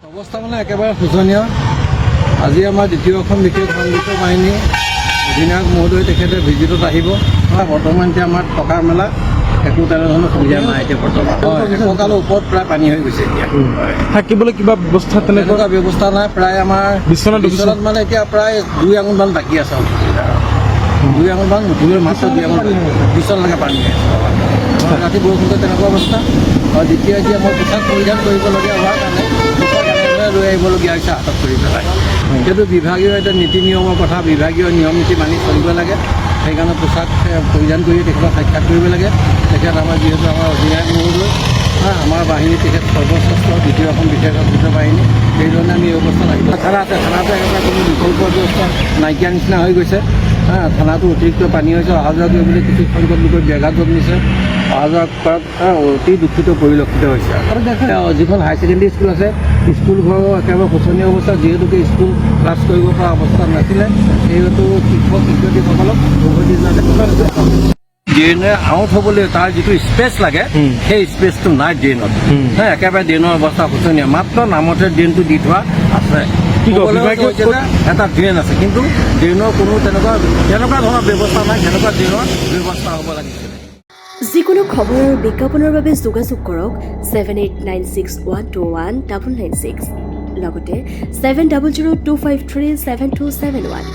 অৱস্থা মানে একেবাৰে শোচনীয়। আজি আমাৰ দ্বিতীয়খন বিশেষ সংগীত বাহিনী অধিনায়ক মহোদয় তেখেতে ভিজিটত আহিব। বৰ্তমান এতিয়া আমাৰ থকা মেলা একো তেনেধৰণৰ সুবিধা নাই এতিয়া বৰ্তমান। এশকালৰ ওপৰত প্ৰায় পানী হৈ গৈছে এতিয়া। থাকিবলৈ কিবা ব্যৱস্থা তেনেকুৱা ব্যৱস্থা নাই। প্ৰায় আমাৰ বিচনাত মানে এতিয়া প্ৰায় 2 আঙুলমান বাকী আছে। 2 আঙুলমান নুঠিলেও মাত্ৰ 2 আঙুল বিচনালৈকে পানী আছে। ৰাতি বৰষুণতে তেনেকুৱা অৱস্থা। আৰু দ্বিতীয় এতিয়া মই পোছাক পৰিধান কৰিবলগীয়া হোৱাৰ কাৰণে পোছাক এনেদৰে লৈ আহিবলগীয়া হৈছে হাতত কৰি পেলাই। সেইটো বিভাগীয় এটা নীতি নিয়মৰ কথা, বিভাগীয় নিয়ম নীতি মানি চলিব লাগে। সেইকাৰণে পোছাক পৰিধান কৰি তেখেতক সাক্ষাৎ কৰিব লাগে। তেখেত আমাৰ যিহেতু আমাৰ অধিনায়ক মহোদয়, আমাৰ বাহিনী তেখেত সৰ্বশ্ৰেষ্ঠ দ্বিতীয়খন বিশেষ বাহিনী। সেইধৰণে আমি এই অৱস্থাত আহিব। থানাটো একেবাৰে কোনো বিকল্প ব্যৱস্থা নাইকিয়া নিচিনা হৈ গৈছে। থানাটো অতিৰিক্ত পানী হৈছে। অহা যোৱা কৰিবলৈ কিছু সংখ্যক লোকে ব্যাঘাত জন্মিছে। অহা যোৱা কৰাত অতি দুঃখিত পৰিলক্ষিত হৈছে। যিখন হাই ছেকেণ্ডেৰী স্কুল আছে, স্কুলঘৰো একেবাৰে শোচনীয় অৱস্থা। যিহেতুকে স্কুল ক্লাছ কৰিব পৰা অৱস্থাত নাছিলে, সেয়েতো শিক্ষক শিক্ষয়িত্ৰীসকলক উভতি যোৱা দেখা গৈছে। ড্ৰেইনে আউট হ'বলৈ তাৰ যিটো স্পেচ লাগে, সেই স্পেচটো নাই ড্ৰেইনত। একেবাৰে ড্ৰেইনৰ অৱস্থা শোচনীয়। মাত্ৰ নামতে ড্ৰেইনটো দি থোৱা আছে। এটা ড্ৰেইন আছে, কিন্তু ড্ৰেইনৰ কোনো তেনেকুৱা ধৰণৰ ব্যৱস্থা নাই। যেনেকুৱা ড্ৰেইনৰ ব্যৱস্থা হ'ব লাগিছিল। যিকোনো খবৰ আৰু বিজ্ঞাপনৰ বাবে যোগাযোগ কৰক 7896121996 লগতে 7002537271।